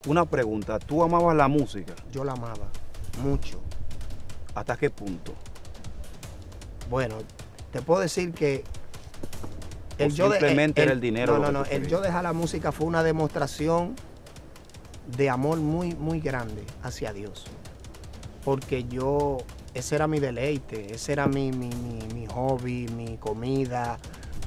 Una pregunta, ¿tú amabas la música? Yo la amaba mucho. ¿Hasta qué punto? Bueno, te puedo decir que ¿O simplemente era el dinero? No, el yo dejar la música fue una demostración de amor muy, muy grande hacia Dios. Porque ese era mi deleite, ese era mi hobby, mi comida.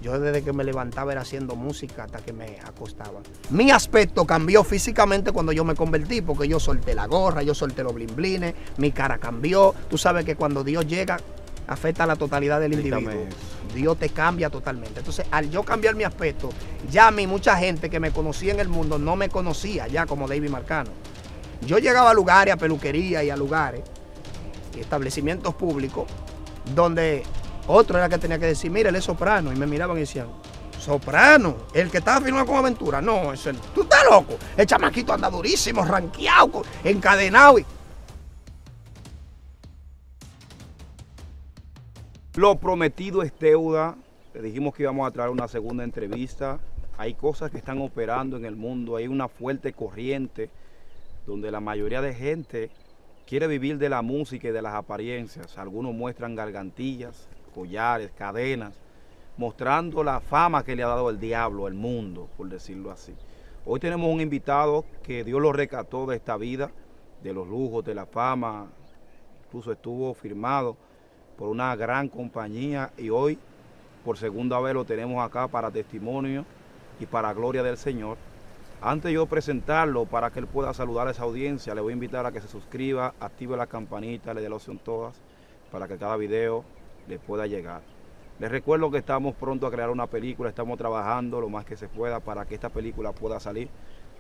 Yo desde que me levantaba era haciendo música hasta que me acostaba. Mi aspecto cambió físicamente cuando yo me convertí, porque yo solté la gorra, yo solté los blimblines, mi cara cambió. Tú sabes que cuando Dios llega, afecta a la totalidad del individuo. Dios te cambia totalmente. Entonces, al yo cambiar mi aspecto, ya a mí mucha gente que me conocía en el mundo no me conocía ya como David Marcano. Yo llegaba a lugares, a peluquerías y a lugares, y establecimientos públicos, donde otro era que tenía que decir, mira, él es soprano. Y me miraban y decían, soprano, el que estaba firmado con Aventura. No, ese no. Tú estás loco. El chamaquito anda durísimo, ranqueado, encadenado. Lo prometido es deuda. Le dijimos que íbamos a traer una segunda entrevista. Hay cosas que están operando en el mundo. Hay una fuerte corriente donde la mayoría de gente quiere vivir de la música y de las apariencias. Algunos muestran gargantillas, collares, cadenas, mostrando la fama que le ha dado el diablo, el mundo, por decirlo así. Hoy tenemos un invitado que Dios lo rescató de esta vida, de los lujos, de la fama. Incluso estuvo firmado por una gran compañía y hoy por segunda vez lo tenemos acá para testimonio y para gloria del Señor. Antes de yo presentarlo, para que él pueda saludar a esa audiencia, le voy a invitar a que se suscriba, active la campanita, le dé la opción todas, para que cada video le pueda llegar. Les recuerdo que estamos pronto a crear una película, estamos trabajando lo más que se pueda para que esta película pueda salir.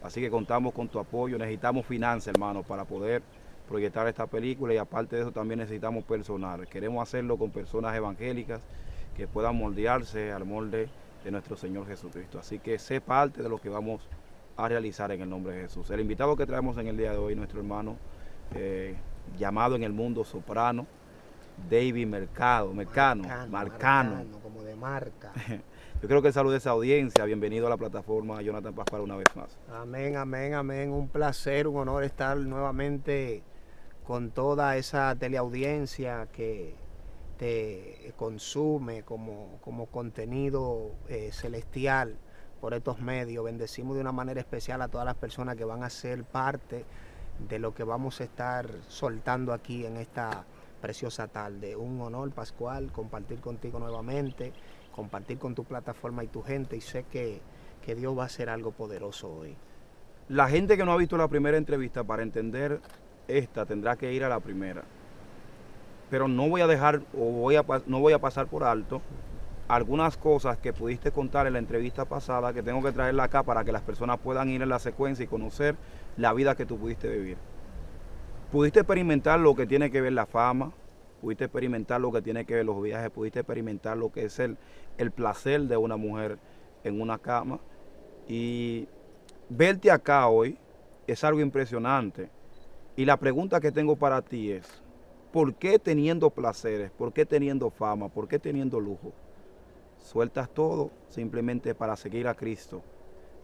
Así que contamos con tu apoyo, necesitamos finanzas, hermano, para poder proyectar esta película, y aparte de eso también necesitamos personal. Queremos hacerlo con personas evangélicas que puedan moldearse al molde de nuestro Señor Jesucristo. Así que sé parte de lo que vamos a realizar en el nombre de Jesús. El invitado que traemos en el día de hoy, nuestro hermano llamado en el mundo soprano, David Marcano, como de marca. Yo creo que salude a esa audiencia. Bienvenido a la plataforma Jonathan Pascual una vez más. Amén, amén, amén. Un placer, un honor estar nuevamente con toda esa teleaudiencia que te consume como contenido celestial por estos medios. Bendecimos de una manera especial a todas las personas que van a ser parte de lo que vamos a estar soltando aquí en esta preciosa tarde. Un honor, Pascual, compartir contigo nuevamente, compartir con tu plataforma y tu gente, y sé que Dios va a hacer algo poderoso hoy. La gente que no ha visto la primera entrevista, para entender esta, tendrá que ir a la primera. Pero no voy a dejar, no voy a pasar por alto algunas cosas que pudiste contar en la entrevista pasada, que tengo que traerla acá para que las personas puedan ir en la secuencia y conocer la vida que tú pudiste vivir. Pudiste experimentar lo que tiene que ver la fama, pudiste experimentar lo que tiene que ver los viajes, pudiste experimentar lo que es el placer de una mujer en una cama, y verte acá hoy es algo impresionante. Y la pregunta que tengo para ti es, ¿por qué teniendo placeres, por qué teniendo fama, por qué teniendo lujo, sueltas todo simplemente para seguir a Cristo?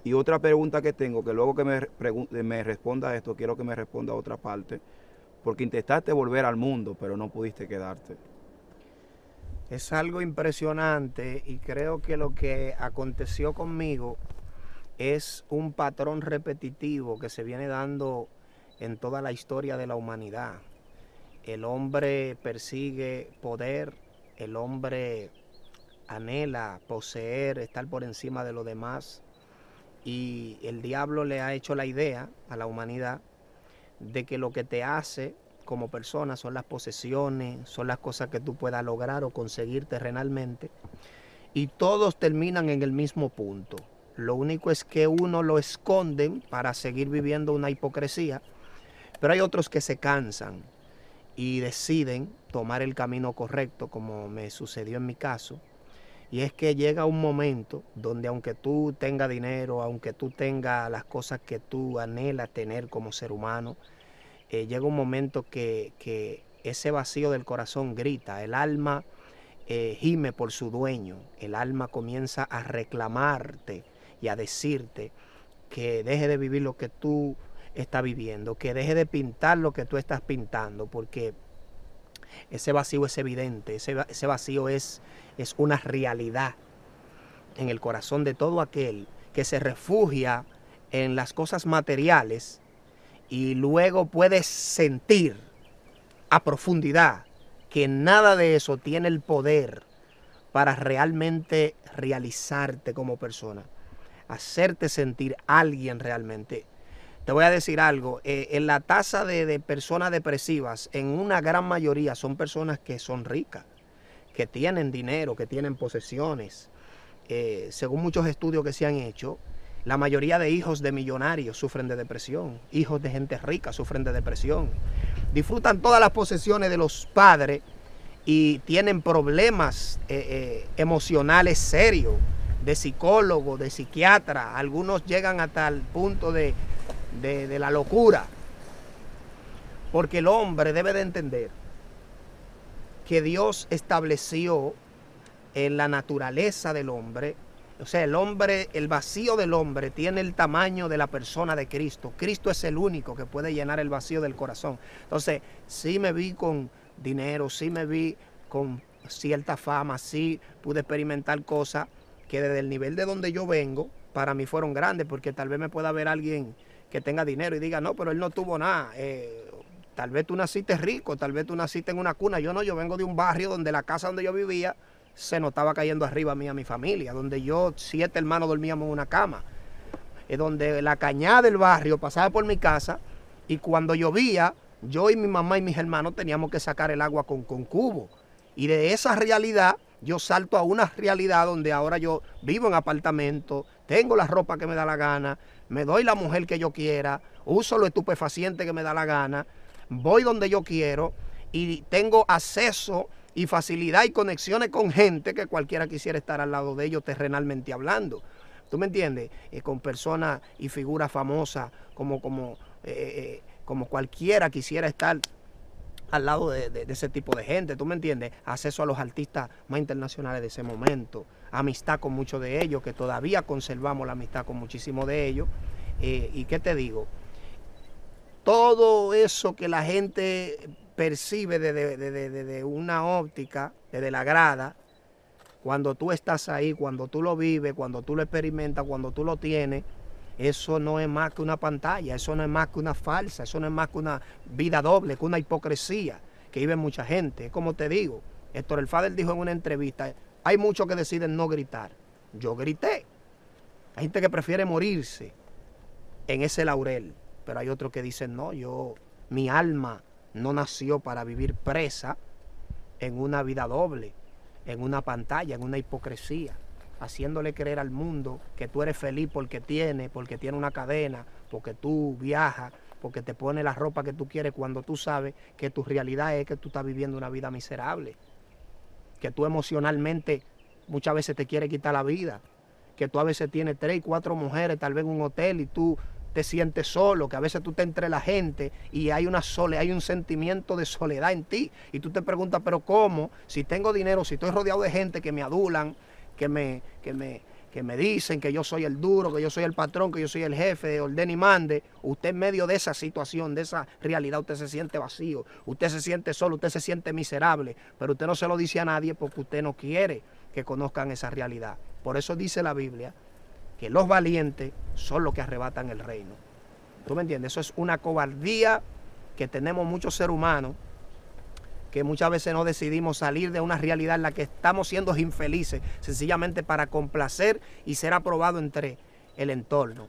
Y otra pregunta que tengo, que luego que me responda esto, quiero que me responda a otra parte, porque intentaste volver al mundo, pero no pudiste quedarte. Es algo impresionante, y creo que lo que aconteció conmigo es un patrón repetitivo que se viene dando en toda la historia de la humanidad. El hombre persigue poder, el hombre anhela poseer, estar por encima de lo demás, y el diablo le ha hecho la idea a la humanidad de que lo que te hace como persona son las posesiones, son las cosas que tú puedas lograr o conseguir terrenalmente, y todos terminan en el mismo punto. Lo único es que uno lo esconden para seguir viviendo una hipocresía, pero hay otros que se cansan y deciden tomar el camino correcto, como me sucedió en mi caso. Y es que llega un momento donde, aunque tú tengas dinero, aunque tú tengas las cosas que tú anhelas tener como ser humano, llega un momento que ese vacío del corazón grita, el alma gime por su dueño, el alma comienza a reclamarte y a decirte que deje de vivir lo que tú está viviendo, que deje de pintar lo que tú estás pintando, porque ese vacío es evidente, ese vacío es una realidad en el corazón de todo aquel que se refugia en las cosas materiales y luego puede sentir a profundidad que nada de eso tiene el poder para realmente realizarte como persona, hacerte sentir alguien realmente. Te voy a decir algo, en la tasa de personas depresivas, en una gran mayoría son personas que son ricas, que tienen dinero, que tienen posesiones. Según muchos estudios que se han hecho, la mayoría de hijos de millonarios sufren de depresión, hijos de gente rica sufren de depresión. Disfrutan todas las posesiones de los padres y tienen problemas emocionales serios, de psicólogo, de psiquiatra. Algunos llegan hasta el punto de la locura. Porque el hombre debe de entender que Dios estableció en la naturaleza del hombre, o sea, el hombre, el vacío del hombre tiene el tamaño de la persona de Cristo. Cristo es el único que puede llenar el vacío del corazón. Entonces, sí me vi con dinero, sí me vi con cierta fama, sí pude experimentar cosas que desde el nivel de donde yo vengo, para mí fueron grandes, porque tal vez me pueda ver alguien que tenga dinero y diga, no, pero él no tuvo nada. Tal vez tú naciste rico, tal vez tú naciste en una cuna. Yo no, yo vengo de un barrio donde la casa donde yo vivía se nos estaba cayendo arriba a mí, a mi familia, donde yo 7 hermanos dormíamos en una cama, donde la cañada del barrio pasaba por mi casa y cuando llovía, yo y mi mamá y mis hermanos teníamos que sacar el agua con cubo. Y de esa realidad yo salto a una realidad donde ahora yo vivo en apartamento, tengo la ropa que me da la gana, me doy la mujer que yo quiera, uso lo estupefaciente que me da la gana, voy donde yo quiero y tengo acceso y facilidad y conexiones con gente que cualquiera quisiera estar al lado de ellos terrenalmente hablando. ¿Tú me entiendes? Con personas y figuras famosas como cualquiera quisiera estar al lado de ese tipo de gente, ¿tú me entiendes? Acceso a los artistas más internacionales de ese momento, amistad con muchos de ellos, que todavía conservamos la amistad con muchísimos de ellos. ¿Y qué te digo? Todo eso que la gente percibe desde una óptica, desde la grada, cuando tú estás ahí, cuando tú lo vives, cuando tú lo experimentas, cuando tú lo tienes, eso no es más que una pantalla, eso no es más que una falsa, eso no es más que una vida doble, que una hipocresía que vive mucha gente. Como te digo, Héctor el Father dijo en una entrevista, hay muchos que deciden no gritar. Yo grité. Hay gente que prefiere morirse en ese laurel, pero hay otros que dicen, no, mi alma no nació para vivir presa en una vida doble, en una pantalla, en una hipocresía, haciéndole creer al mundo que tú eres feliz porque tiene una cadena, porque tú viajas, porque te pones la ropa que tú quieres, cuando tú sabes que tu realidad es que tú estás viviendo una vida miserable, que tú emocionalmente muchas veces te quieres quitar la vida, que tú a veces tienes 3 y 4 mujeres tal vez en un hotel y tú te sientes solo, que a veces tú te entre la gente y hay un sentimiento de soledad en ti y tú te preguntas, pero ¿cómo? Si tengo dinero, si estoy rodeado de gente que me adulan, que me dicen que yo soy el duro, que yo soy el patrón, que yo soy el jefe, de orden y mande, usted en medio de esa situación, de esa realidad, usted se siente vacío, usted se siente solo, usted se siente miserable, pero usted no se lo dice a nadie porque usted no quiere que conozcan esa realidad. Por eso dice la Biblia que los valientes son los que arrebatan el reino. ¿Tú me entiendes? Eso es una cobardía que tenemos muchos seres humanos, que muchas veces no decidimos salir de una realidad en la que estamos siendo infelices, sencillamente para complacer y ser aprobado entre el entorno.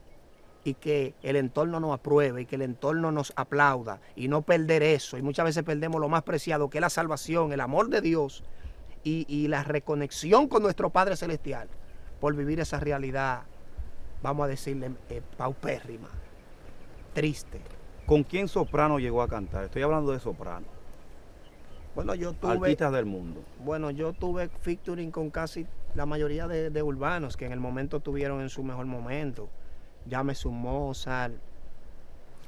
Y que el entorno nos apruebe y que el entorno nos aplauda y no perder eso. Y muchas veces perdemos lo más preciado, que es la salvación, el amor de Dios y la reconexión con nuestro Padre Celestial, por vivir esa realidad, vamos a decirle, paupérrima, triste. ¿Con quién soprano llegó a cantar? Estoy hablando de soprano. Bueno, artistas del mundo. Bueno, yo tuve featuring con casi la mayoría de urbanos que en el momento tuvieron en su mejor momento. Llámese un Mozart.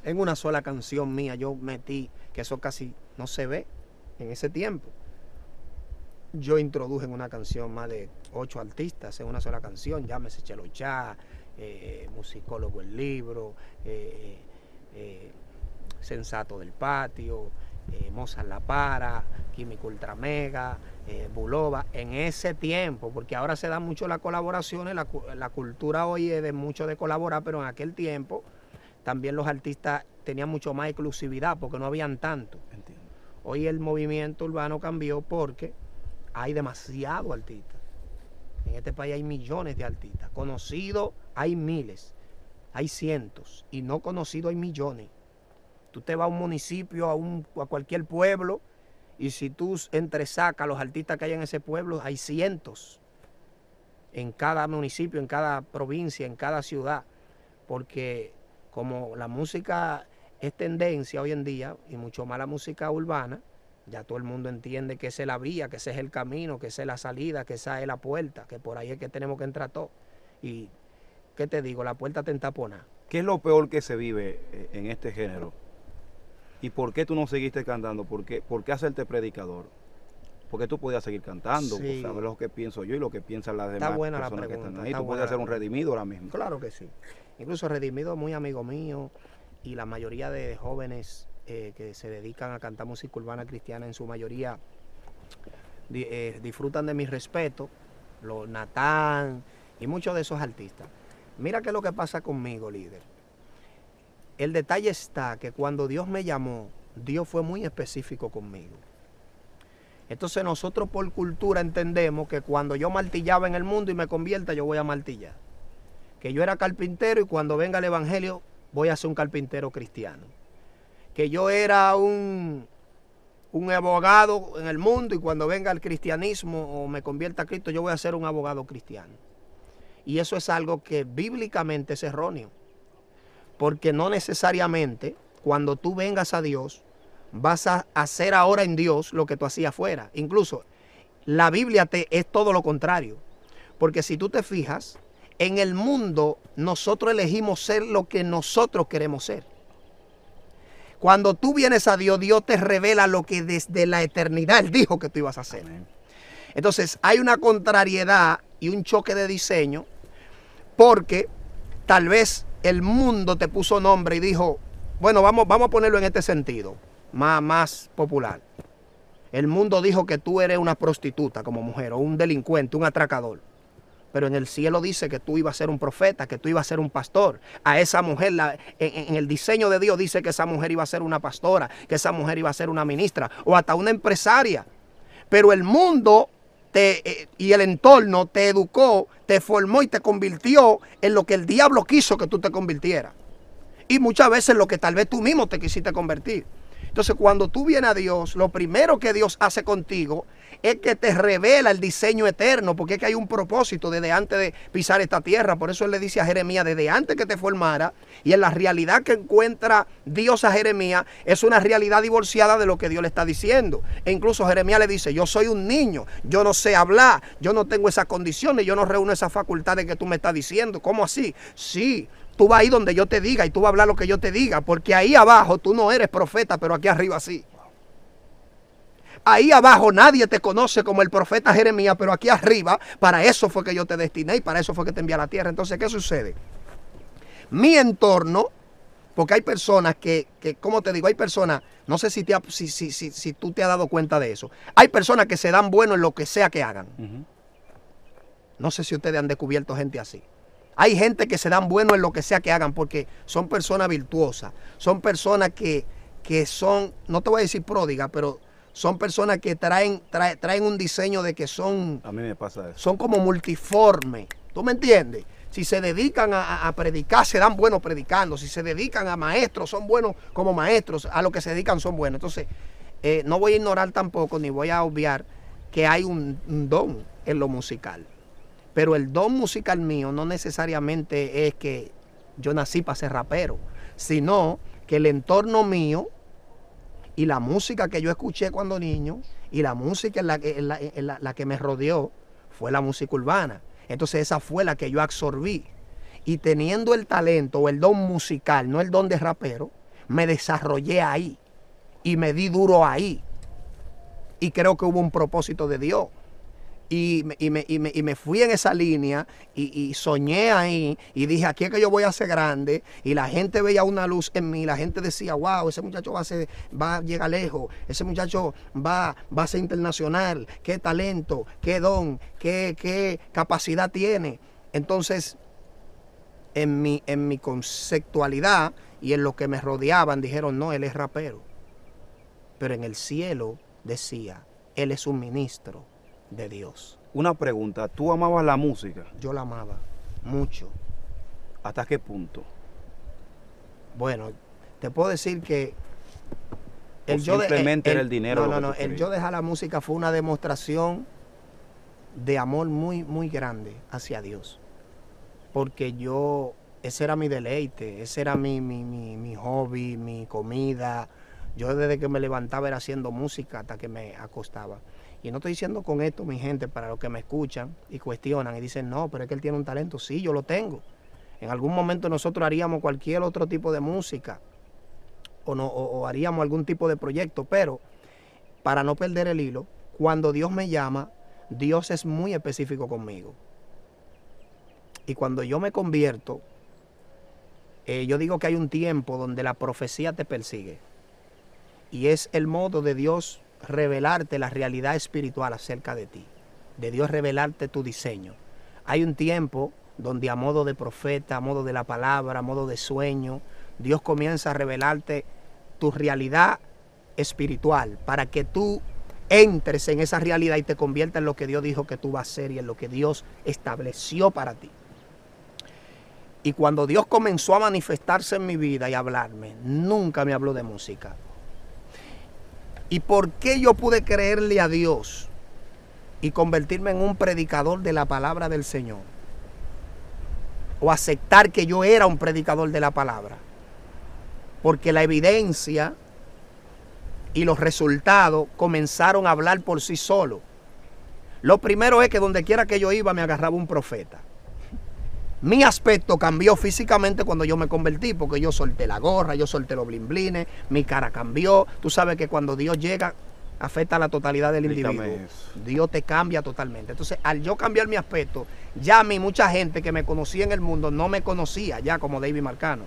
En una sola canción mía yo metí, que eso casi no se ve en ese tiempo. Yo introduje en una canción más de 8 artistas en una sola canción, llámese Chelo Chá, Musicólogo el Libro, Sensato del Patio, Mozart La Para, Químico Ultra Mega, Bulova, en ese tiempo, porque ahora se dan mucho las colaboraciones, la cultura hoy es de mucho de colaborar, pero en aquel tiempo también los artistas tenían mucho más exclusividad porque no habían tanto. Entiendo. Hoy el movimiento urbano cambió porque hay demasiados artistas. En este país hay millones de artistas. Conocidos hay miles, hay cientos, y no conocidos hay millones. Tú te vas a un municipio, a cualquier pueblo, y si tú entresacas los artistas que hay en ese pueblo, hay cientos. En cada municipio, en cada provincia, en cada ciudad. Porque como la música es tendencia hoy en día, y mucho más la música urbana, ya todo el mundo entiende que esa es la vía, que ese es el camino, que esa es la salida, que esa es la puerta, que por ahí es que tenemos que entrar todos. Y, ¿qué te digo? La puerta te entapona. ¿Qué es lo peor que se vive en este género? ¿Y por qué tú no seguiste cantando? ¿Por qué hacerte predicador? Porque tú podías seguir cantando, Sí. sabes lo que pienso yo y lo que piensan las demás Está buena la personas que pregunta. están ahí. Está Tú buena puedes ser la un redimido ahora mismo. Claro que sí. Incluso Redimido es muy amigo mío, y la mayoría de jóvenes que se dedican a cantar música urbana cristiana, en su mayoría disfrutan de mi respeto, los Natán y muchos de esos artistas. Mira qué es lo que pasa conmigo, líder. El detalle está que cuando Dios me llamó, Dios fue muy específico conmigo. Entonces nosotros por cultura entendemos que cuando yo martillaba en el mundo y me convierta, yo voy a martillar. Que yo era carpintero y cuando venga el evangelio voy a ser un carpintero cristiano. Que yo era un abogado en el mundo y cuando venga el cristianismo o me convierta a Cristo, yo voy a ser un abogado cristiano. Y eso es algo que bíblicamente es erróneo. Porque no necesariamente cuando tú vengas a Dios vas a hacer ahora en Dios lo que tú hacías afuera. Incluso la Biblia es todo lo contrario. Porque si tú te fijas, en el mundo nosotros elegimos ser lo que nosotros queremos ser. Cuando tú vienes a Dios, Dios te revela lo que desde la eternidad Él dijo que tú ibas a hacer. Amén. Entonces hay una contrariedad y un choque de diseño porque tal vez el mundo te puso nombre y dijo, bueno, vamos a ponerlo en este sentido, más popular. El mundo dijo que tú eres una prostituta como mujer o un delincuente, un atracador. Pero en el cielo dice que tú ibas a ser un profeta, que tú ibas a ser un pastor. A esa mujer, en el diseño de Dios dice que esa mujer iba a ser una pastora, que esa mujer iba a ser una ministra o hasta una empresaria. Pero el mundo y el entorno te educó, te formó y te convirtió en lo que el diablo quiso que tú te convirtieras. Y muchas veces lo que tal vez tú mismo te quisiste convertir. Entonces cuando tú vienes a Dios, lo primero que Dios hace contigo es que te revela el diseño eterno, porque es que hay un propósito desde antes de pisar esta tierra. Por eso Él le dice a Jeremías, desde antes que te formara, y en la realidad que encuentra Dios a Jeremías, es una realidad divorciada de lo que Dios le está diciendo. E incluso Jeremías le dice, yo soy un niño, yo no sé hablar, yo no tengo esas condiciones, yo no reúno esas facultades que tú me estás diciendo. ¿Cómo así? Sí. Tú vas ahí donde yo te diga y tú vas a hablar lo que yo te diga, porque ahí abajo tú no eres profeta, pero aquí arriba sí. Ahí abajo nadie te conoce como el profeta Jeremías, pero aquí arriba, para eso fue que yo te destiné y para eso fue que te envié a la tierra. Entonces, ¿qué sucede? Mi entorno, porque hay personas que como te digo, hay personas, no sé si tú te has dado cuenta de eso, hay personas que se dan bueno en lo que sea que hagan. No sé si ustedes han descubierto gente así. Hay gente que se dan bueno en lo que sea que hagan porque son personas virtuosas, son personas que son, no te voy a decir pródigas, pero son personas que traen un diseño de que son... A mí me pasa eso. Son como multiformes, ¿tú me entiendes? Si se dedican a predicar, se dan buenos predicando. Si se dedican a maestros, son buenos como maestros. A lo que se dedican son buenos. Entonces, no voy a ignorar tampoco, ni voy a obviar que hay un don en lo musical. Pero el don musical mío no necesariamente es que yo nací para ser rapero, sino que el entorno mío y la música que yo escuché cuando niño y la música en la que me rodeó fue la música urbana. Entonces esa fue la que yo absorbí. Y teniendo el talento o el don musical, no el don de rapero, me desarrollé ahí y me di duro ahí. Y creo que hubo un propósito de Dios. y me fui en esa línea y soñé ahí y dije, aquí es que yo voy a ser grande, y la gente veía una luz en mí, la gente decía, wow, ese muchacho va a llegar lejos, ese muchacho va a ser internacional, qué talento, qué don, qué capacidad tiene. Entonces, en mi conceptualidad y en lo que me rodeaban, dijeron, no, él es rapero. Pero en el cielo decía, él es un ministro de Dios. Una pregunta, ¿tú amabas la música? Yo la amaba mucho. ¿Hasta qué punto? Bueno, te puedo decir que simplemente era el dinero. No, el yo dejar la música fue una demostración de amor muy, muy grande hacia Dios. Porque ese era mi deleite, ese era mi hobby, mi comida. Yo desde que me levantaba era haciendo música hasta que me acostaba. Y no estoy diciendo con esto, mi gente, para los que me escuchan y cuestionan y dicen, no, pero es que él tiene un talento. Sí, yo lo tengo. En algún momento nosotros haríamos cualquier otro tipo de música o haríamos algún tipo de proyecto, pero para no perder el hilo, cuando Dios me llama, Dios es muy específico conmigo. Y cuando yo me convierto, yo digo que hay un tiempo donde la profecía te persigue. Y es el modo de Dios revelarte la realidad espiritual acerca de ti. De Dios revelarte tu diseño. Hay un tiempo donde a modo de profeta, a modo de la palabra, a modo de sueño, Dios comienza a revelarte tu realidad espiritual para que tú entres en esa realidad y te conviertas en lo que Dios dijo que tú vas a ser y en lo que Dios estableció para ti. Y cuando Dios comenzó a manifestarse en mi vida y a hablarme, nunca me habló de música. ¿Y por qué yo pude creerle a Dios y convertirme en un predicador de la palabra del Señor? O aceptar que yo era un predicador de la palabra. Porque la evidencia y los resultados comenzaron a hablar por sí solos. Lo primero es que donde quiera que yo iba me agarraba un profeta. Mi aspecto cambió físicamente cuando yo me convertí, porque yo solté la gorra, yo solté los blimblines, mi cara cambió. Tú sabes que cuando Dios llega, afecta a la totalidad del individuo. Dios te cambia totalmente. Entonces, al yo cambiar mi aspecto, ya a mí mucha gente que me conocía en el mundo no me conocía ya como David Marcano.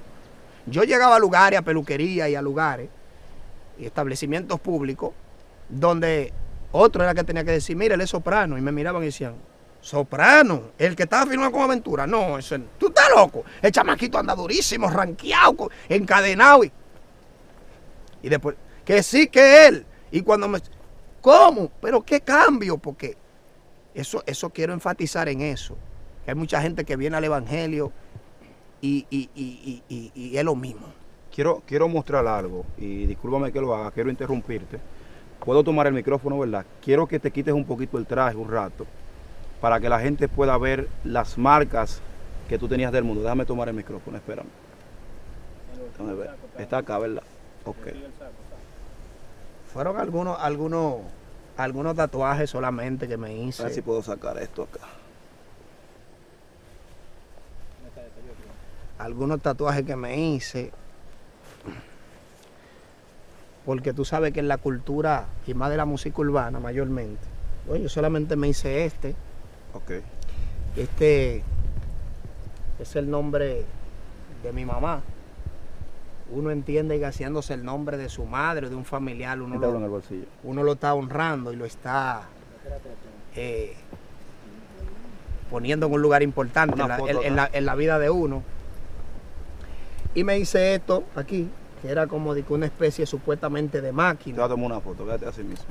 Yo llegaba a lugares, a peluquerías y a lugares y establecimientos públicos donde otro era que tenía que decir, mira, él es soprano. Y me miraban y decían, soprano, el que estaba firmado con Aventura. No, ese, tú estás loco. El chamaquito anda durísimo, ranqueado, encadenado. Y después, que sí que él. Y cuando me... ¿Cómo? ¿Pero qué cambio? Porque eso quiero enfatizar en eso. Que hay mucha gente que viene al evangelio y es lo mismo. Quiero mostrar algo. Y discúlpame que lo haga, quiero interrumpirte. Puedo tomar el micrófono, ¿verdad? Quiero que te quites un poquito el traje un rato, para que la gente pueda ver las marcas que tú tenías del mundo. Déjame tomar el micrófono, espérame. Déjame ver. Está acá, ¿verdad? Ok. Fueron algunos tatuajes solamente que me hice. A ver si puedo sacar esto acá. Algunos tatuajes que me hice. Porque tú sabes que en la cultura, y más de la música urbana mayormente, yo solamente me hice este. Ok. Este es el nombre de mi mamá. Uno entiende que haciéndose el nombre de su madre o de un familiar, uno lo está honrando y lo está poniendo en un lugar importante en la vida de uno. Y me hice esto aquí, que era como de una especie supuestamente de máquina. Te voy a tomar una foto, quédate así mismo.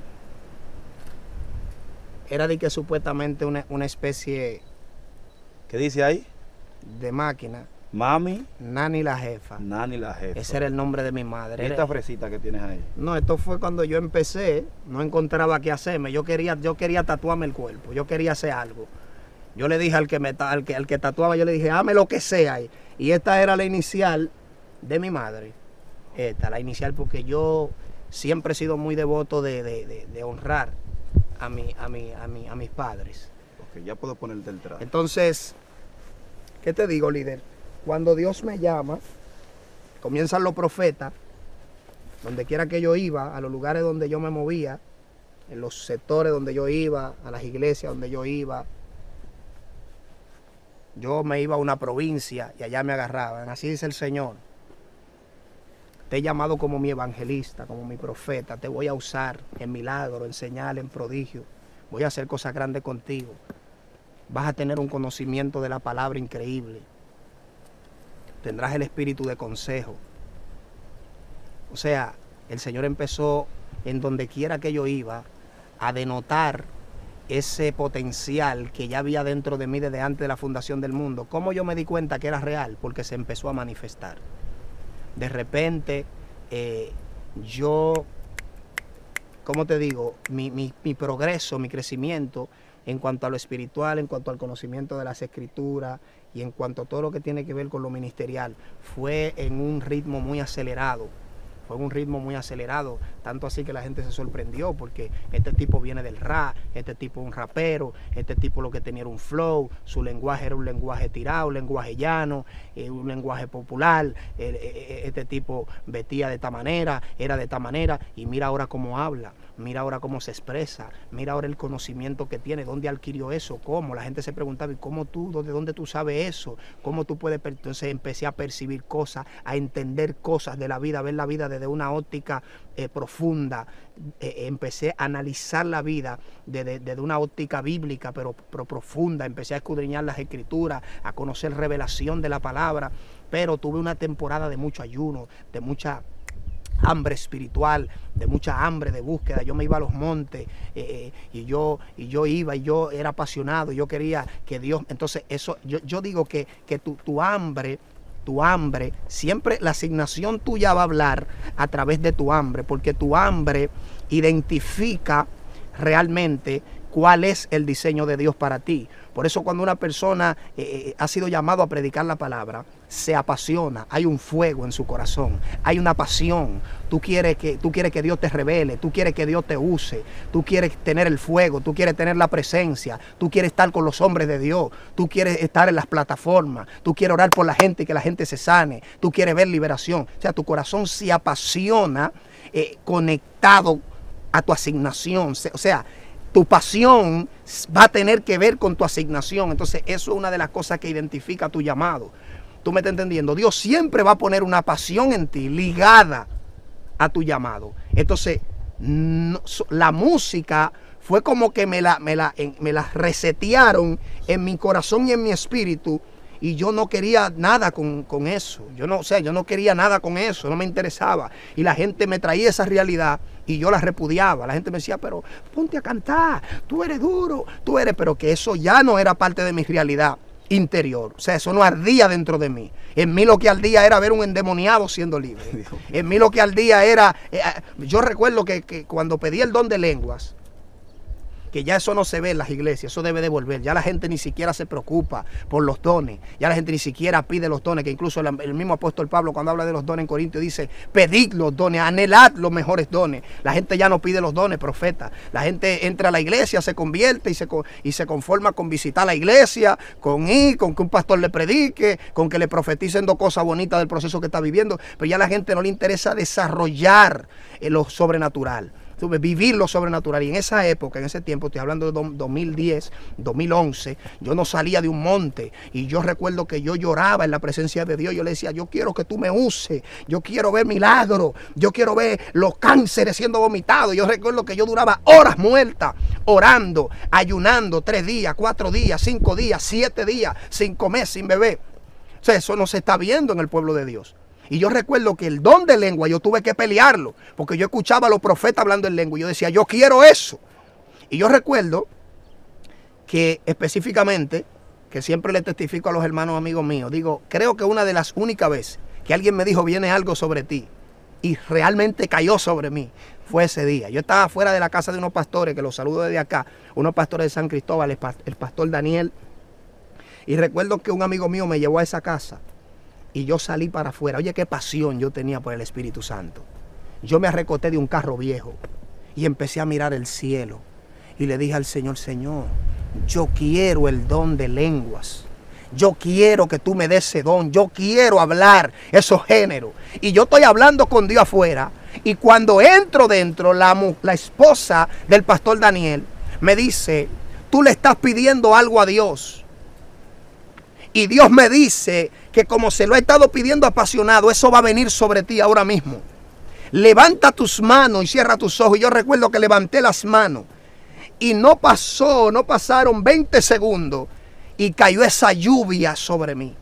Era de que supuestamente una especie... ¿Qué dice ahí? De máquina. Mami. Nani la jefa. Nani la jefa. Ese era el nombre de mi madre. ¿Y esta fresita que tienes ahí? No, esto fue cuando yo empecé, no encontraba qué hacerme. Yo quería tatuarme el cuerpo, yo quería hacer algo. Yo le dije al que tatuaba, yo le dije, hazme lo que sea. Y esta era la inicial de mi madre. La inicial, porque yo siempre he sido muy devoto de honrar a mis padres. Ok, ya puedo ponerte el traje. Entonces, ¿qué te digo, líder? Cuando Dios me llama, comienzan los profetas, donde quiera que yo iba, a los lugares donde yo me movía, en los sectores donde yo iba, a las iglesias donde yo iba. Yo me iba a una provincia y allá me agarraban. Así dice el Señor: te he llamado como mi evangelista, como mi profeta. Te voy a usar en milagros, en señales, en prodigios. Voy a hacer cosas grandes contigo. Vas a tener un conocimiento de la palabra increíble. Tendrás el espíritu de consejo. O sea, el Señor empezó en donde quiera que yo iba a denotar ese potencial que ya había dentro de mí desde antes de la fundación del mundo. ¿Cómo yo me di cuenta que era real? Porque se empezó a manifestar. De repente, ¿cómo te digo? Mi progreso, mi crecimiento en cuanto a lo espiritual, en cuanto al conocimiento de las escrituras y en cuanto a todo lo que tiene que ver con lo ministerial, fue en un ritmo muy acelerado. Fue un ritmo muy acelerado, tanto así que la gente se sorprendió porque este tipo viene del rap, este tipo es un rapero, este tipo lo que tenía era un flow, su lenguaje era un lenguaje tirado, un lenguaje llano, un lenguaje popular, este tipo vestía de esta manera, era de esta manera, y mira ahora cómo habla, mira ahora cómo se expresa, mira ahora el conocimiento que tiene, dónde adquirió eso, cómo. La gente se preguntaba: ¿y cómo tú, de dónde tú sabes eso? ¿Cómo tú puedes? Entonces empecé a percibir cosas, a entender cosas de la vida, a ver la vida desde una óptica profunda. Empecé a analizar la vida desde una óptica bíblica, pero profunda. Empecé a escudriñar las escrituras, a conocer revelación de la palabra, pero tuve una temporada de mucho ayuno, de mucha hambre espiritual, de mucha hambre de búsqueda. Yo me iba a los montes y yo iba, y yo era apasionado, yo quería que Dios. Entonces eso, yo digo que tu hambre, siempre la asignación tuya va a hablar a través de tu hambre, porque tu hambre identifica realmente cuál es el diseño de Dios para ti. Por eso cuando una persona ha sido llamado a predicar la palabra, se apasiona, hay un fuego en su corazón, hay una pasión. Tú quieres que Dios te revele, tú quieres que Dios te use, tú quieres tener el fuego, tú quieres tener la presencia, tú quieres estar con los hombres de Dios, tú quieres estar en las plataformas, tú quieres orar por la gente y que la gente se sane, tú quieres ver liberación. O sea, tu corazón se apasiona conectado a tu asignación. O sea, tu pasión va a tener que ver con tu asignación. Entonces eso es una de las cosas que identifica tu llamado. ¿Tú me estás entendiendo? Dios siempre va a poner una pasión en ti ligada a tu llamado. Entonces la música fue como que me la resetearon en mi corazón y en mi espíritu. Y yo no quería nada con eso. Yo no quería nada con eso, no me interesaba. Y la gente me traía esa realidad y yo la repudiaba. La gente me decía: pero ponte a cantar, tú eres duro, pero que eso ya no era parte de mi realidad interior. O sea, eso no ardía dentro de mí. En mí lo que ardía era ver un endemoniado siendo libre. En mí lo que ardía era... yo recuerdo que cuando pedí el don de lenguas, que ya eso no se ve en las iglesias, eso debe de volver. Ya la gente ni siquiera se preocupa por los dones, ya la gente ni siquiera pide los dones, que incluso el mismo apóstol Pablo, cuando habla de los dones en Corintios, dice: pedid los dones, anhelad los mejores dones. La gente ya no pide los dones, profeta. La gente entra a la iglesia, se convierte y se conforma con visitar la iglesia, con que un pastor le predique, con que le profeticen dos cosas bonitas del proceso que está viviendo, pero ya a la gente no le interesa desarrollar lo sobrenatural, vivir lo sobrenatural. Y en esa época, en ese tiempo, estoy hablando de 2010, 2011, yo no salía de un monte, y yo recuerdo que yo lloraba en la presencia de Dios. Yo le decía: yo quiero que tú me uses, yo quiero ver milagros, yo quiero ver los cánceres siendo vomitados. Yo recuerdo que yo duraba horas muertas orando, ayunando 3 días, 4 días, 5 días, 7 días sin comer, sin beber. O sea, eso no se está viendo en el pueblo de Dios. Y yo recuerdo que el don de lengua yo tuve que pelearlo, porque yo escuchaba a los profetas hablando en lengua y yo decía: yo quiero eso. Y yo recuerdo que específicamente, que siempre le testifico a los hermanos amigos míos, digo, creo que una de las únicas veces que alguien me dijo: viene algo sobre ti, y realmente cayó sobre mí, fue ese día. Yo estaba fuera de la casa de unos pastores, que los saludo desde acá, unos pastores de San Cristóbal, el pastor Daniel, y recuerdo que un amigo mío me llevó a esa casa. Y yo salí para afuera. Oye, qué pasión yo tenía por el Espíritu Santo. Yo me arrecoté de un carro viejo y empecé a mirar el cielo. Y le dije al Señor: Señor, yo quiero el don de lenguas. Yo quiero que tú me des ese don. Yo quiero hablar esos géneros. Y yo estoy hablando con Dios afuera. Y cuando entro dentro, la esposa del pastor Daniel me dice, tú le estás pidiendo algo a Dios. Y Dios me dice que como se lo he estado pidiendo apasionado, eso va a venir sobre ti ahora mismo. Levanta tus manos y cierra tus ojos. Y yo recuerdo que levanté las manos. Y no pasaron 20 segundos. Y cayó esa lluvia sobre mí.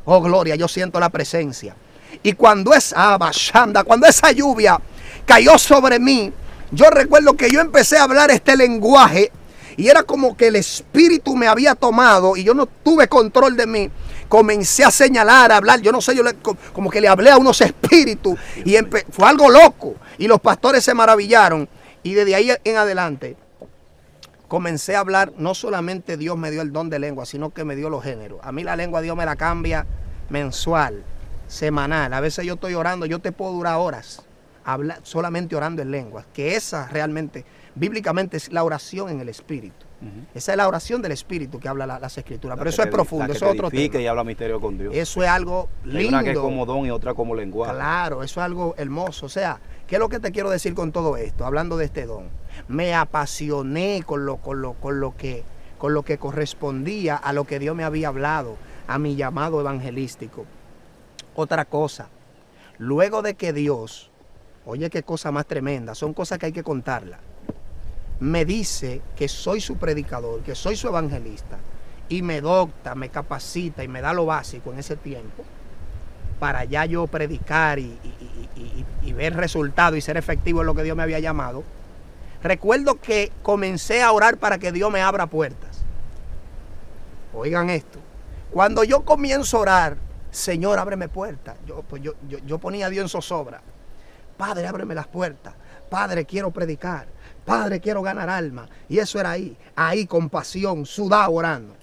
Oh, gloria, yo siento la presencia. Y cuando esa lluvia cayó sobre mí, yo recuerdo que yo empecé a hablar este lenguaje. Y era como que el espíritu me había tomado y yo no tuve control de mí. Comencé a señalar, a hablar, yo no sé, como que le hablé a unos espíritus y fue algo loco. Y los pastores se maravillaron. Y desde ahí en adelante comencé a hablar, no solamente Dios me dio el don de lengua, sino que me dio los géneros. A mí la lengua Dios me la cambia mensual, semanal. A veces yo estoy orando, yo te puedo durar horas solamente orando en lenguas, que esa realmente, bíblicamente, es la oración en el Espíritu. Esa es la oración del Espíritu que habla las Escrituras. Pero eso es profundo, eso es otro tema. Y habla misterio con Dios. Eso es algo lindo. Hay una que es como don y otra como lenguaje. Claro, eso es algo hermoso. O sea, ¿qué es lo que te quiero decir con todo esto? Hablando de este don. Me apasioné con lo que correspondía a lo que Dios me había hablado, a mi llamado evangelístico. Otra cosa, luego de que Dios, oye qué cosa más tremenda, son cosas que hay que contarlas, me dice que soy su predicador, que soy su evangelista, y me docta, me capacita y me da lo básico en ese tiempo para ya yo predicar y ver resultados y ser efectivo en lo que Dios me había llamado. Recuerdo que comencé a orar para que Dios me abra puertas. Oigan esto, cuando yo comienzo a orar, Señor, ábreme puertas, yo ponía a Dios en zozobra. Padre, ábreme las puertas. Padre, quiero predicar. Padre, quiero ganar alma. Y eso era ahí con pasión, sudado, orando.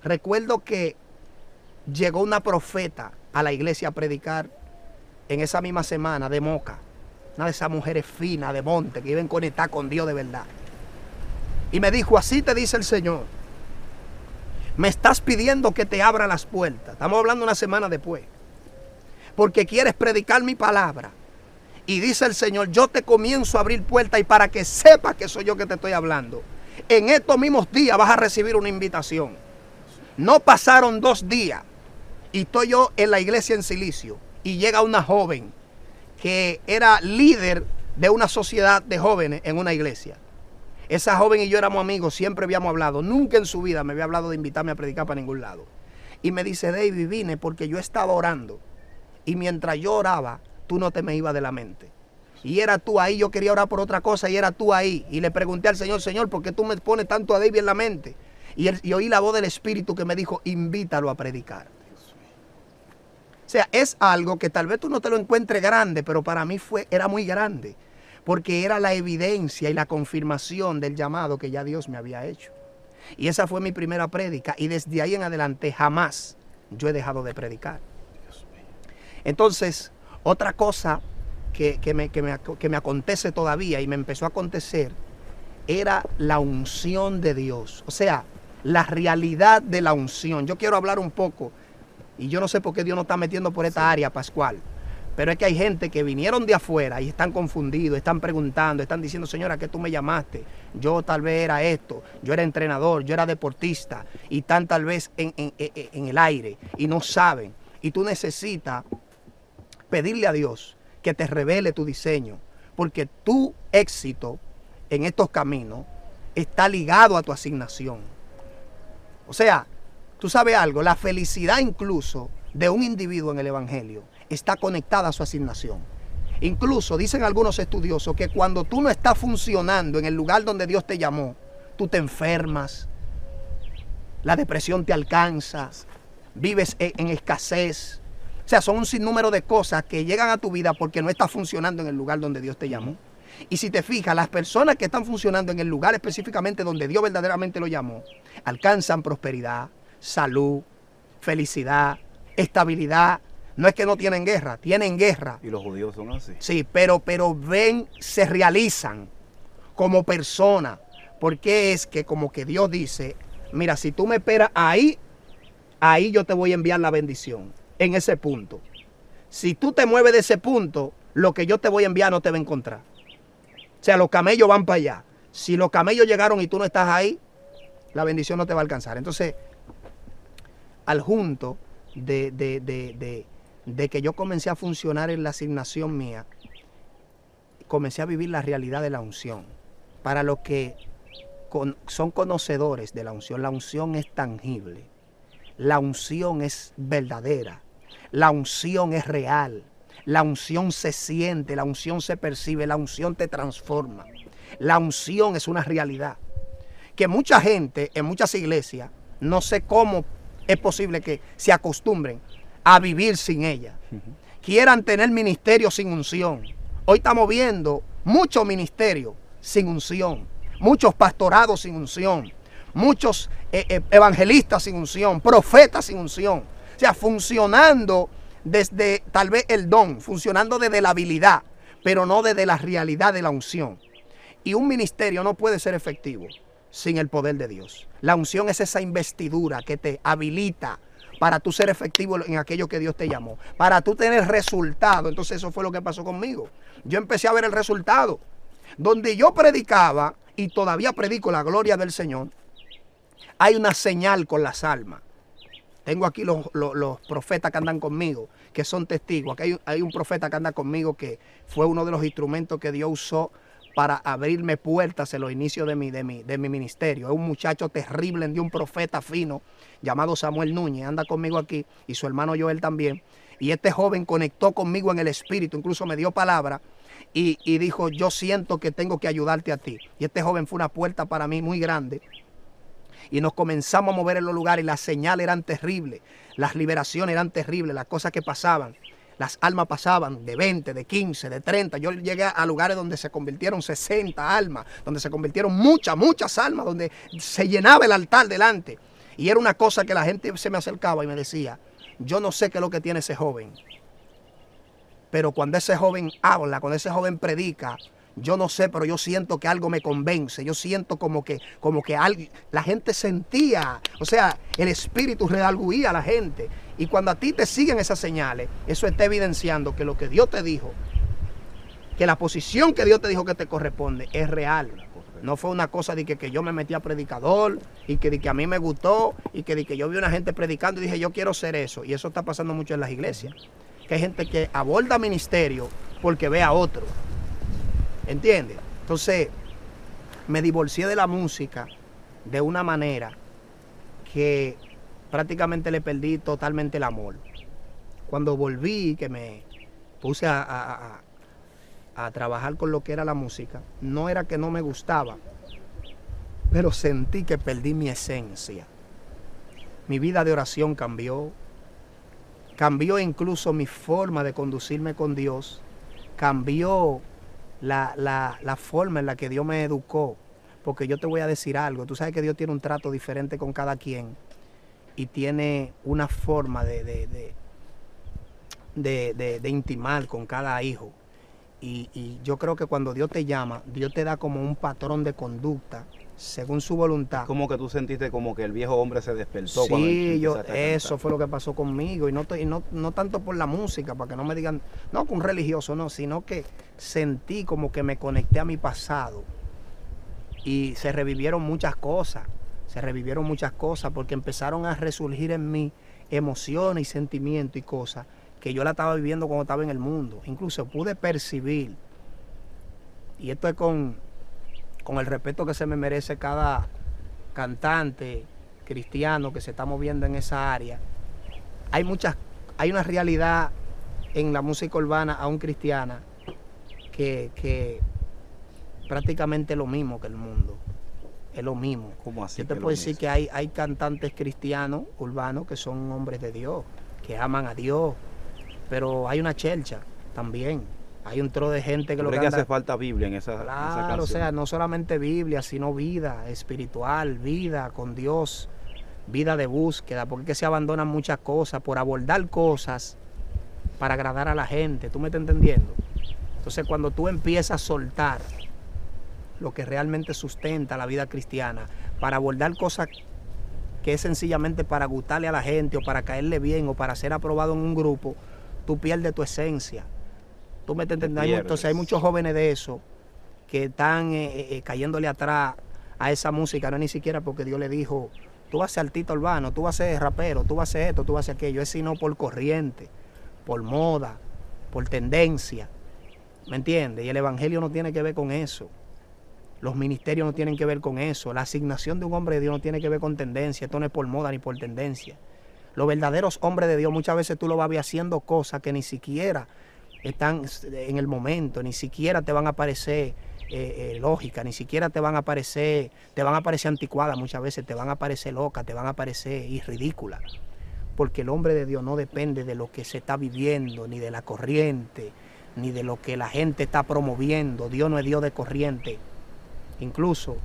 Recuerdo que llegó una profeta a la iglesia a predicar en esa misma semana de Moca. Una de esas mujeres finas de monte que viven conectadas con Dios de verdad. Y me dijo, así te dice el Señor. Me estás pidiendo que te abra las puertas. Estamos hablando una semana después. Porque quieres predicar mi palabra. Y dice el Señor, yo te comienzo a abrir puertas y para que sepas que soy yo que te estoy hablando, en estos mismos días vas a recibir una invitación. No pasaron 2 días y estoy yo en la iglesia en Silicio y llega una joven que era líder de una sociedad de jóvenes en una iglesia. Esa joven y yo éramos amigos, siempre habíamos hablado, nunca en su vida me había hablado de invitarme a predicar para ningún lado. Y me dice, David, vine porque yo estaba orando y mientras yo oraba, tú no te me ibas de la mente. Y era tú ahí, yo quería orar por otra cosa y era tú ahí. Y le pregunté al Señor, Señor, ¿por qué tú me pones tanto a David en la mente? Y oí la voz del Espíritu que me dijo, invítalo a predicar. O sea, es algo que tal vez tú no te lo encuentres grande, pero para mí era muy grande. Porque era la evidencia y la confirmación del llamado que ya Dios me había hecho. Y esa fue mi primera prédica. Y desde ahí en adelante jamás yo he dejado de predicar. Entonces, otra cosa que me acontece todavía y me empezó a acontecer era la unción de Dios. O sea, la realidad de la unción. Yo quiero hablar un poco, y yo no sé por qué Dios nos está metiendo por esta área, Pascual, pero es que hay gente que vinieron de afuera y están confundidos, están preguntando, están diciendo, Señor, ¿a qué tú me llamaste? Yo tal vez era esto, yo era entrenador, yo era deportista, y están tal vez en el aire y no saben. Y tú necesitas pedirle a Dios que te revele tu diseño, porque tu éxito en estos caminos está ligado a tu asignación. O sea, tú sabes algo, la felicidad incluso de un individuo en el evangelio está conectada a su asignación. Incluso dicen algunos estudiosos que cuando tú no estás funcionando en el lugar donde Dios te llamó, tú te enfermas, la depresión te alcanza, vives en escasez. O sea, son un sinnúmero de cosas que llegan a tu vida porque no estás funcionando en el lugar donde Dios te llamó. Y si te fijas, las personas que están funcionando en el lugar específicamente donde Dios verdaderamente lo llamó, alcanzan prosperidad, salud, felicidad, estabilidad. No es que no tienen guerra, tienen guerra. Y los judíos son así. Sí, pero se realizan como personas. Porque es que como que Dios dice, mira, si tú me esperas ahí yo te voy a enviar la bendición. En ese punto. Si tú te mueves de ese punto, lo que yo te voy a enviar no te va a encontrar. O sea, los camellos van para allá. Si los camellos llegaron y tú no estás ahí, la bendición no te va a alcanzar. Entonces, al junto de que yo comencé a funcionar en la asignación mía, comencé a vivir la realidad de la unción. Para los que son conocedores de la unción es tangible. La unción es verdadera. La unción es real. La unción se siente, la unción se percibe, la unción te transforma. La unción es una realidad. Que mucha gente en muchas iglesias, no sé cómo es posible que se acostumbren a vivir sin ella. Quieran tener ministerio sin unción. Hoy estamos viendo muchos ministerios sin unción, muchos pastorados sin unción, muchos evangelistas sin unción, profetas sin unción. O sea, funcionando desde tal vez el don, funcionando desde la habilidad, pero no desde la realidad de la unción. Y un ministerio no puede ser efectivo sin el poder de Dios. La unción es esa investidura que te habilita para tú ser efectivo en aquello que Dios te llamó, para tú tener resultado. Entonces eso fue lo que pasó conmigo. Yo empecé a ver el resultado. Donde yo predicaba, y todavía predico la gloria del Señor, hay una señal con las almas. Tengo aquí los profetas que andan conmigo, que son testigos. Aquí hay un profeta que anda conmigo que fue uno de los instrumentos que Dios usó para abrirme puertas en los inicios de mi ministerio. Es un muchacho terrible, de un profeta fino llamado Samuel Núñez. Anda conmigo aquí y su hermano Joel también. Y este joven conectó conmigo en el espíritu, incluso me dio palabra y dijo, yo siento que tengo que ayudarte a ti. Y este joven fue una puerta para mí muy grande. Y nos comenzamos a mover en los lugares y las señales eran terribles, las liberaciones eran terribles, las cosas que pasaban. Las almas pasaban de 20, de 15, de 30. Yo llegué a lugares donde se convirtieron 60 almas, donde se convirtieron muchas almas, donde se llenaba el altar delante. Y era una cosa que la gente se me acercaba y me decía, yo no sé qué es lo que tiene ese joven. Pero cuando ese joven habla, cuando ese joven predica, yo no sé, pero yo siento que algo me convence. Yo siento como que algo, la gente sentía, o sea, el espíritu redarguía a la gente. Y cuando a ti te siguen esas señales, eso está evidenciando que lo que Dios te dijo, que la posición que Dios te dijo que te corresponde es real. No fue una cosa de que yo me metí a predicador y que de que a mí me gustó y que de que yo vi una gente predicando y dije yo quiero ser eso. Y eso está pasando mucho en las iglesias. Que hay gente que aborda ministerio porque ve a otro. ¿Entiendes? Entonces, me divorcié de la música de una manera que prácticamente le perdí totalmente el amor. Cuando volví, que me puse a trabajar con lo que era la música, no era que no me gustaba, pero sentí que perdí mi esencia. Mi vida de oración cambió incluso mi forma de conducirme con Dios, cambió la forma en la que Dios me educó, porque yo te voy a decir algo, tú sabes que Dios tiene un trato diferente con cada quien y tiene una forma de intimar con cada hijo y yo creo que cuando Dios te llama, Dios te da como un patrón de conducta según su voluntad. Como que tú sentiste como que el viejo hombre se despertó. Sí, eso fue lo que pasó conmigo y no tanto por la música, para que no me digan, no, que un religioso, no, sino que sentí como que me conecté a mi pasado y se revivieron muchas cosas porque empezaron a resurgir en mí emociones y sentimientos y cosas que yo la estaba viviendo cuando estaba en el mundo. Incluso pude percibir, y esto es con el respeto que se me merece cada cantante cristiano que se está moviendo en esa área, hay una realidad en la música urbana aún cristiana que prácticamente es lo mismo que el mundo. Es lo mismo. ¿Cómo así? Yo te puedo decir que hay cantantes cristianos urbanos que son hombres de Dios, que aman a Dios, pero hay una chelcha también. Hay un tro de gente que lo que hace falta Biblia en esa canción. O sea, no solamente Biblia, sino vida espiritual, vida con Dios, vida de búsqueda, porque es que se abandonan muchas cosas por abordar cosas para agradar a la gente. ¿Tú me estás entendiendo? Entonces, cuando tú empiezas a soltar lo que realmente sustenta la vida cristiana, para abordar cosas que es sencillamente para gustarle a la gente o para caerle bien o para ser aprobado en un grupo, tú pierdes tu esencia. Tú me estás entendiendo. Entonces hay muchos jóvenes de eso que están cayéndole atrás a esa música, no es ni siquiera porque Dios le dijo, tú vas a ser artista urbano, tú vas a ser rapero, tú vas a hacer esto, tú vas a hacer aquello, es sino por corriente, por moda, por tendencia, ¿me entiendes? Y el evangelio no tiene que ver con eso, los ministerios no tienen que ver con eso, la asignación de un hombre de Dios no tiene que ver con tendencia, esto no es por moda ni por tendencia. Los verdaderos hombres de Dios muchas veces tú lo vas a ver haciendo cosas que ni siquiera están en el momento, ni siquiera te van a parecer lógicas, ni siquiera te van a parecer anticuadas, muchas veces te van a parecer locas, te van a parecer ridículas, porque el hombre de Dios no depende de lo que se está viviendo, ni de la corriente, ni de lo que la gente está promoviendo. Dios no es Dios de corriente. Incluso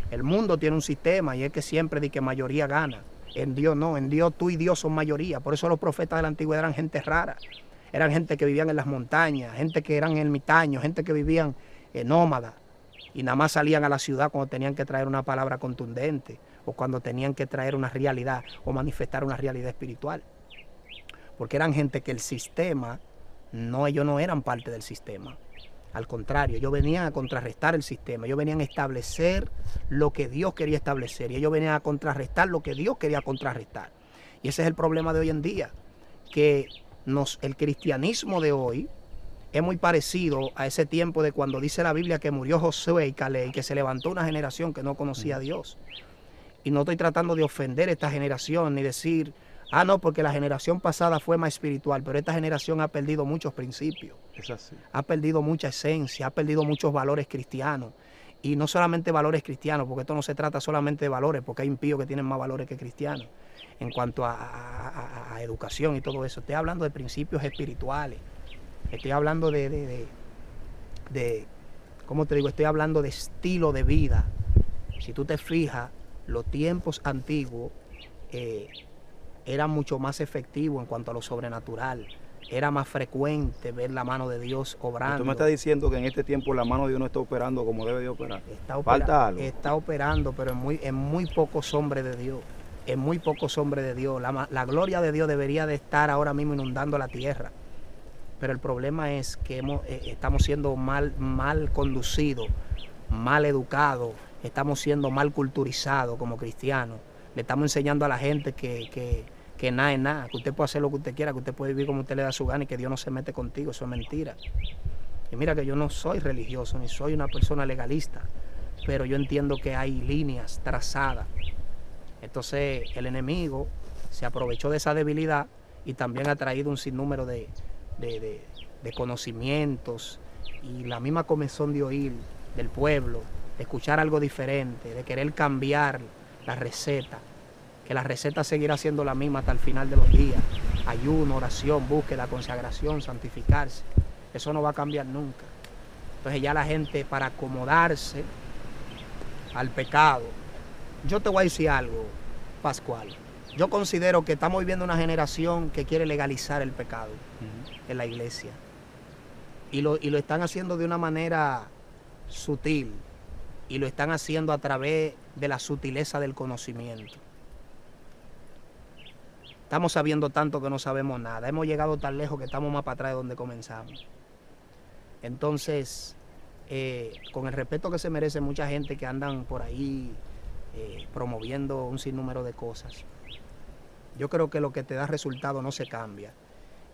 el mundo tiene un sistema y es que siempre dice que mayoría gana. En Dios no, en Dios tú y Dios son mayoría. Por eso los profetas de la antigüedad eran gente rara, eran gente que vivían en las montañas, gente que eran ermitaños, gente que vivían nómadas y nada más salían a la ciudad cuando tenían que traer una palabra contundente o cuando tenían que traer una realidad o manifestar una realidad espiritual, porque eran gente que el sistema, ellos no eran parte del sistema, al contrario, ellos venían a contrarrestar el sistema, ellos venían a establecer lo que Dios quería establecer y ellos venían a contrarrestar lo que Dios quería contrarrestar. Y ese es el problema de hoy en día, que el cristianismo de hoy es muy parecido a ese tiempo de cuando dice la Biblia que murió Josué y Caleb y que se levantó una generación que no conocía a Dios. Y no estoy tratando de ofender a esta generación ni decir, no, porque la generación pasada fue más espiritual, pero esta generación ha perdido muchos principios. Es así. Ha perdido mucha esencia, ha perdido muchos valores cristianos. Y no solamente valores cristianos, porque esto no se trata solamente de valores, porque hay impíos que tienen más valores que cristianos en cuanto a educación y todo eso. Estoy hablando de principios espirituales. Estoy hablando ¿cómo te digo? Estoy hablando de estilo de vida. Si tú te fijas, los tiempos antiguos eran mucho más efectivos en cuanto a lo sobrenatural. Era más frecuente ver la mano de Dios obrando. Tú me estás diciendo que en este tiempo la mano de Dios no está operando como debe de operar. Falta algo. Está operando, pero en muy pocos hombres de Dios. En muy pocos hombres de Dios. La gloria de Dios debería de estar ahora mismo inundando la tierra. Pero el problema es que estamos siendo mal conducidos, mal educados, estamos siendo mal culturizados como cristianos. Le estamos enseñando a la gente que nada es nada, que usted puede hacer lo que usted quiera, que usted puede vivir como usted le da su gana y que Dios no se mete contigo. Eso es mentira. Y mira que yo no soy religioso, ni soy una persona legalista, pero yo entiendo que hay líneas trazadas. Entonces el enemigo se aprovechó de esa debilidad y también ha traído un sinnúmero de conocimientos y la misma comezón de oír del pueblo, de escuchar algo diferente, de querer cambiar la receta, que la receta seguirá siendo la misma hasta el final de los días. Ayuno, oración, búsqueda, consagración, santificarse. Eso no va a cambiar nunca. Entonces ya la gente, para acomodarse al pecado, yo te voy a decir algo, Pascual. Yo considero que estamos viviendo una generación que quiere legalizar el pecado en la iglesia. Y lo están haciendo de una manera sutil. Y lo están haciendo a través de la sutileza del conocimiento. Estamos sabiendo tanto que no sabemos nada. Hemos llegado tan lejos que estamos más para atrás de donde comenzamos. Entonces, con el respeto que se merece mucha gente que andan por ahí promoviendo un sinnúmero de cosas, yo creo que lo que te da resultado no se cambia.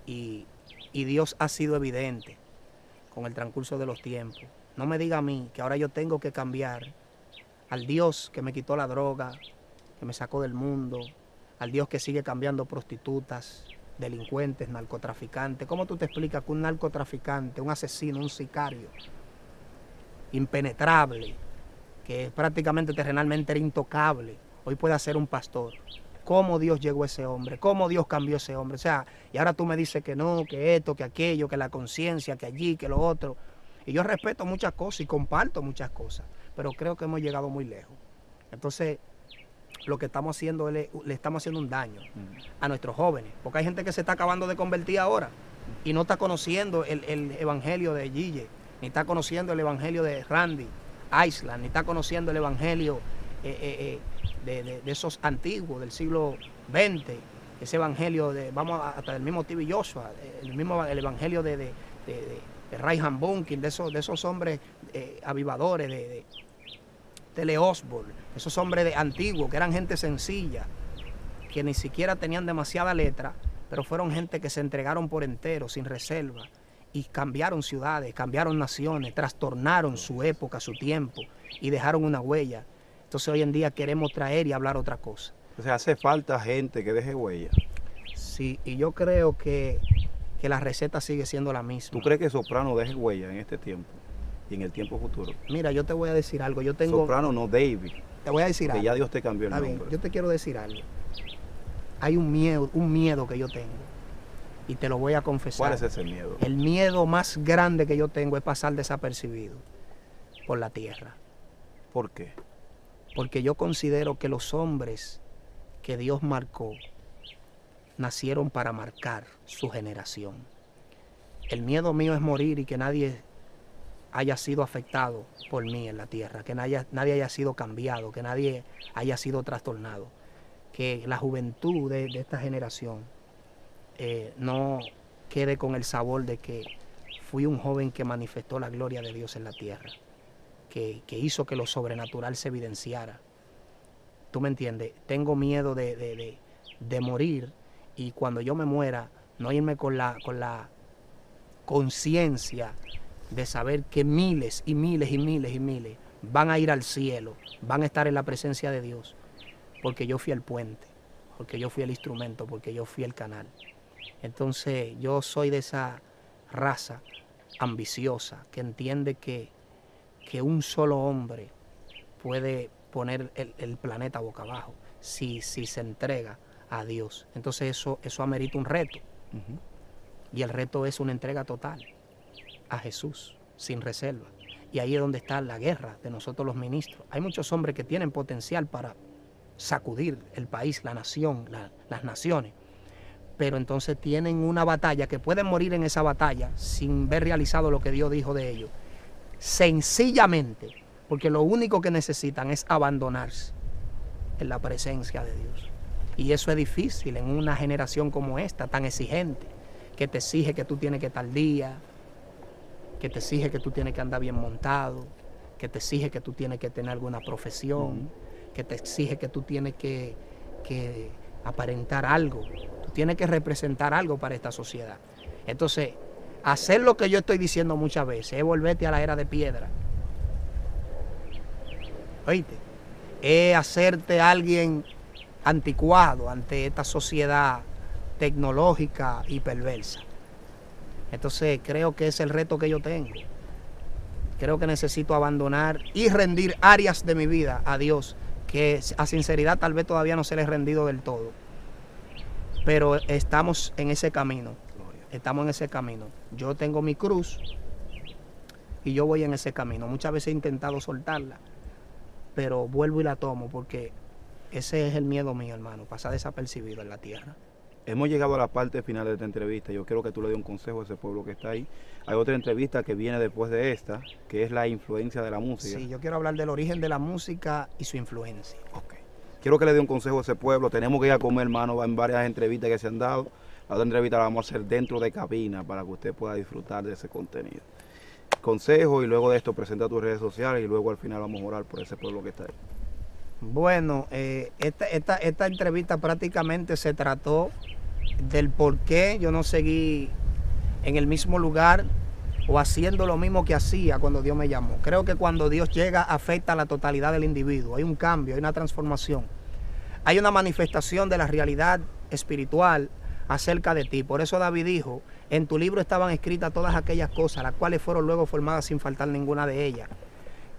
Y Dios ha sido evidente con el transcurso de los tiempos. No me diga a mí que ahora yo tengo que cambiar al Dios que me quitó la droga, que me sacó del mundo, al Dios que sigue cambiando prostitutas, delincuentes, narcotraficantes. ¿Cómo tú te explicas que un narcotraficante, un asesino, un sicario impenetrable, que prácticamente terrenalmente era intocable, hoy puede ser un pastor? ¿Cómo Dios llegó a ese hombre? ¿Cómo Dios cambió a ese hombre? O sea, y ahora tú me dices que no, que esto, que aquello, que la conciencia, que allí, que lo otro. Y yo respeto muchas cosas y comparto muchas cosas, pero creo que hemos llegado muy lejos. Entonces, lo que estamos haciendo, le estamos haciendo un daño a nuestros jóvenes, porque hay gente que se está acabando de convertir ahora y no está conociendo el evangelio de Gille, ni está conociendo el evangelio de Randy Island, ni está conociendo el evangelio de esos antiguos del siglo XX, ese evangelio hasta del mismo T.B. Joshua, el evangelio de Reinhard Bonnke, de esos hombres avivadores, de Lee Osborne, esos hombres antiguos que eran gente sencilla, que ni siquiera tenían demasiada letra, pero fueron gente que se entregaron por entero, sin reserva, y cambiaron ciudades, cambiaron naciones, trastornaron su época, su tiempo, y dejaron una huella. Entonces hoy en día queremos traer y hablar otra cosa. O sea, hace falta gente que deje huella. Sí, y yo creo que la receta sigue siendo la misma. ¿Tú crees que Soprano deje huella en este tiempo y en el tiempo futuro? Mira, yo te voy a decir algo. Yo tengo... Soprano, no David. Te voy a decir algo. Que ya Dios te cambió el Está nombre. bien, yo te quiero decir algo. Hay un miedo que yo tengo. Y te lo voy a confesar. ¿Cuál es ese miedo? El miedo más grande que yo tengo es pasar desapercibido por la tierra. ¿Por qué? Porque yo considero que los hombres que Dios marcó nacieron para marcar su generación. El miedo mío es morir y que nadie haya sido afectado por mí en la tierra, que nadie haya sido cambiado, que nadie haya sido trastornado, que la juventud de esta generación no quede con el sabor de que fui un joven que manifestó la gloria de Dios en la tierra, que hizo que lo sobrenatural se evidenciara. ¿Tú me entiendes? Tengo miedo de morir, y cuando yo me muera, no irme con la conciencia de saber que miles y miles y miles y miles van a ir al cielo, van a estar en la presencia de Dios, porque yo fui el puente, porque yo fui el instrumento, porque yo fui el canal. Entonces yo soy de esa raza ambiciosa que entiende que un solo hombre puede poner el planeta boca abajo si se entrega a Dios. Entonces eso amerita un reto. Y el reto es una entrega total a Jesús, sin reserva. Y ahí es donde está la guerra de nosotros los ministros. Hay muchos hombres que tienen potencial para sacudir el país, la nación, las naciones. Pero entonces tienen una batalla que pueden morir en esa batalla sin ver realizado lo que Dios dijo de ellos. Sencillamente, porque lo único que necesitan es abandonarse en la presencia de Dios. Y eso es difícil en una generación como esta, tan exigente, que te exige que tú tienes que estar al día, que te exige que tú tienes que andar bien montado, que te exige que tú tienes que tener alguna profesión, que te exige que tú tienes que aparentar algo, tú tienes que representar algo para esta sociedad. Entonces, hacer lo que yo estoy diciendo muchas veces es volverte a la era de piedra. ¿Oíste? Es hacerte alguien anticuado ante esta sociedad tecnológica y perversa. Entonces creo que es el reto que yo tengo. Creo que necesito abandonar y rendir áreas de mi vida a Dios que a sinceridad tal vez todavía no se les he rendido del todo. Pero estamos en ese camino. Estamos en ese camino. Yo tengo mi cruz y yo voy en ese camino. Muchas veces he intentado soltarla, pero vuelvo y la tomo porque ese es el miedo mío, hermano, pasar desapercibido en la tierra. Hemos llegado a la parte final de esta entrevista. Yo quiero que tú le des un consejo a ese pueblo que está ahí. Hay otra entrevista que viene después de esta, que es la influencia de la música. Sí, yo quiero hablar del origen de la música y su influencia. Ok. Quiero que le dé un consejo a ese pueblo. Tenemos que ir a comer, hermano, en varias entrevistas que se han dado. La otra entrevista la vamos a hacer dentro de cabina para que usted pueda disfrutar de ese contenido. Consejo, y luego de esto presenta tus redes sociales y luego al final vamos a orar por ese pueblo que está ahí. Bueno, esta entrevista prácticamente se trató del por qué yo no seguí en el mismo lugar o haciendo lo mismo que hacía cuando Dios me llamó. Creo que cuando Dios llega afecta a la totalidad del individuo. Hay un cambio, hay una transformación. Hay una manifestación de la realidad espiritual acerca de ti. Por eso David dijo, en tu libro estaban escritas todas aquellas cosas, las cuales fueron luego formadas sin faltar ninguna de ellas.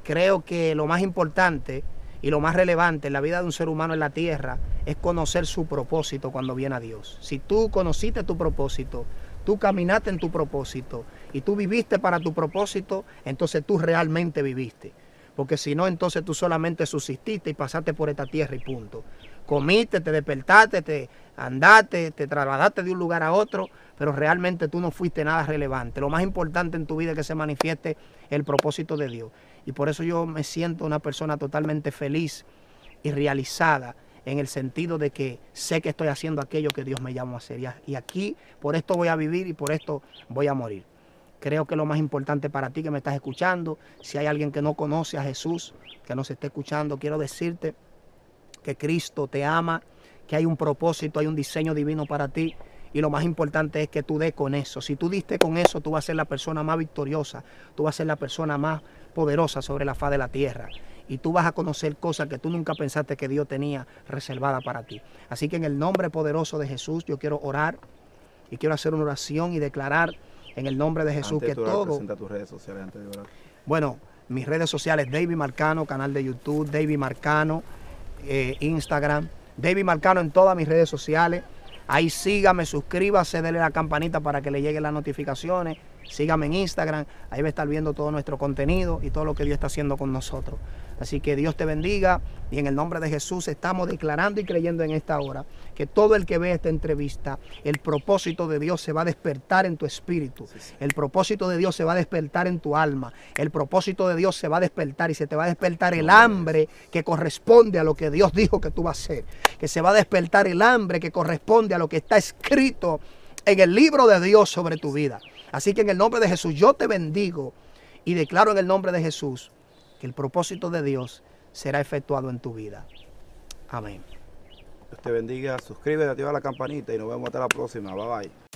Creo que lo más importante y lo más relevante en la vida de un ser humano en la tierra es conocer su propósito cuando viene a Dios. Si tú conociste tu propósito, tú caminaste en tu propósito y tú viviste para tu propósito, entonces tú realmente viviste. Porque si no, entonces tú solamente subsististe y pasaste por esta tierra y punto. Comiste, te despertaste, te andaste, te trasladaste de un lugar a otro, pero realmente tú no fuiste nada relevante. Lo más importante en tu vida es que se manifieste el propósito de Dios. Y por eso yo me siento una persona totalmente feliz y realizada en el sentido de que sé que estoy haciendo aquello que Dios me llamó a hacer. Y aquí por esto voy a vivir y por esto voy a morir. Creo que lo más importante para ti que me estás escuchando, si hay alguien que no conoce a Jesús, que nos esté escuchando, quiero decirte que Cristo te ama, que hay un propósito, hay un diseño divino para ti. Y lo más importante es que tú des con eso. Si tú diste con eso, tú vas a ser la persona más victoriosa, tú vas a ser la persona más poderosa sobre la faz de la tierra. Y tú vas a conocer cosas que tú nunca pensaste que Dios tenía reservada para ti. Así que en el nombre poderoso de Jesús, yo quiero orar y quiero hacer una oración y declarar en el nombre de Jesús que todo... Presenta tus redes sociales antes de orar. Bueno, mis redes sociales, David Marcano, canal de YouTube, David Marcano, Instagram, David Marcano en todas mis redes sociales. Ahí sígame, suscríbase, denle la campanita para que le lleguen las notificaciones. Sígame en Instagram, ahí va a estar viendo todo nuestro contenido y todo lo que Dios está haciendo con nosotros. Así que Dios te bendiga y en el nombre de Jesús estamos declarando y creyendo en esta hora que todo el que ve esta entrevista, el propósito de Dios se va a despertar en tu espíritu. El propósito de Dios se va a despertar en tu alma. El propósito de Dios se va a despertar y se te va a despertar el hambre que corresponde a lo que Dios dijo que tú vas a hacer. Que se va a despertar el hambre que corresponde a lo que está escrito en el libro de Dios sobre tu vida. Así que en el nombre de Jesús yo te bendigo y declaro en el nombre de Jesús que el propósito de Dios será efectuado en tu vida. Amén. Dios te bendiga, suscríbete, activa la campanita y nos vemos hasta la próxima. Bye bye.